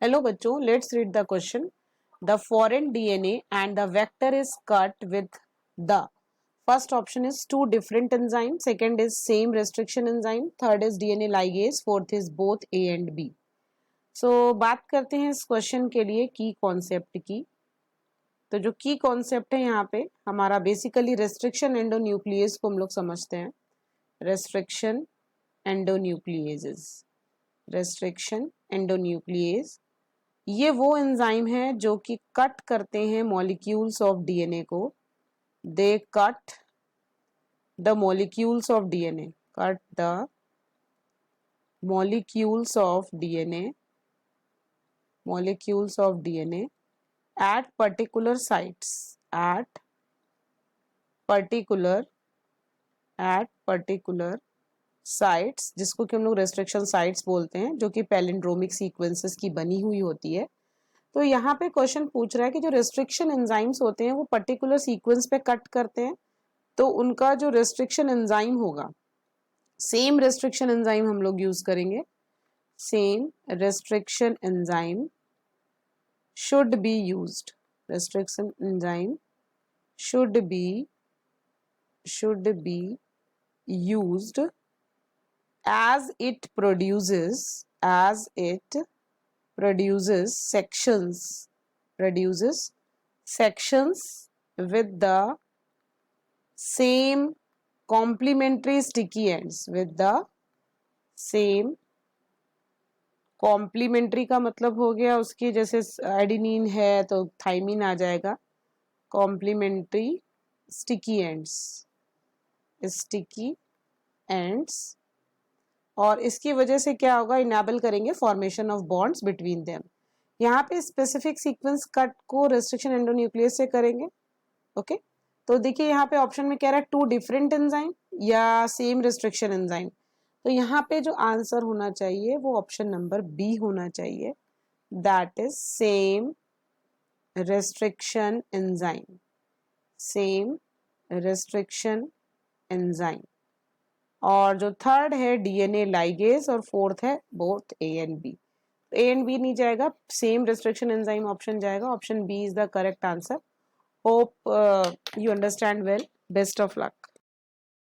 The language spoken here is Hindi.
Hello बच्चों, let's read the question. The foreign DNA and the vector is cut with the first option is two different enzymes, second is same restriction enzyme, third is DNA ligase, fourth is both A and B. So बात करते हैं इस क्वेश्चन के लिए की कॉन्सेप्ट की. तो जो की कॉन्सेप्ट है यहाँ पे हमारा बेसिकली रेस्ट्रिक्शन एंडोन्यूक्लियस को हम लोग समझते हैं. रेस्ट्रिक्शन एंडोन्यूक्लियेजेस, रेस्ट्रिक्शन एंडोन्यूक्लियेज ये वो एंजाइम है जो कि कट करते हैं मॉलिक्यूल्स ऑफ डीएनए को. They cut the molecules of DNA, cut the molecules of DNA, molecules of DNA at particular sites, at particular sites, जिसको कि हम लोग रेस्ट्रिक्शन साइट्स बोलते हैं, जो कि पैलिंड्रोमिक सीक्वेंसेस की बनी हुई होती है. तो यहाँ पे क्वेश्चन पूछ रहा है कि जो रेस्ट्रिक्शन एंजाइम्स होते हैं वो पर्टिकुलर सीक्वेंस पे कट करते हैं, तो उनका जो रेस्ट्रिक्शन एंजाइम होगा सेम रेस्ट्रिक्शन एंजाइम हम लोग यूज करेंगे. Same restriction enzyme should be used, restriction enzyme should be used as it produces sections with the same complementary sticky ends, with the same complementary का मतलब हो गया उसकी, जैसे एडेनिन है तो थाइमिन आ जाएगा, complementary sticky ends, और इसकी वजह से क्या होगा, इनेबल करेंगे formation of bonds between them. यहाँ पे स्पेसिफिक सीक्वेंस कट को रेस्ट्रिक्शन एंडोन्यूक्लियस से करेंगे. ओके तो देखिए यहाँ पे ऑप्शन में कह रहा है टू डिफरेंट एंजाइम या सेम रेस्ट्रिक्शन एंजाइम. तो यहाँ पे जो आंसर होना चाहिए वो ऑप्शन नंबर बी होना चाहिए, that is same restriction enzyme, same restriction enzyme. और जो थर्ड है डीएनए लाइगेज और फोर्थ है both A and B. A and B नहीं जाएगा, सेम रेस्ट्रिक्शन एंजाइम ऑप्शन जाएगा. Option B is the correct answer. Hope you understand well. Best of luck.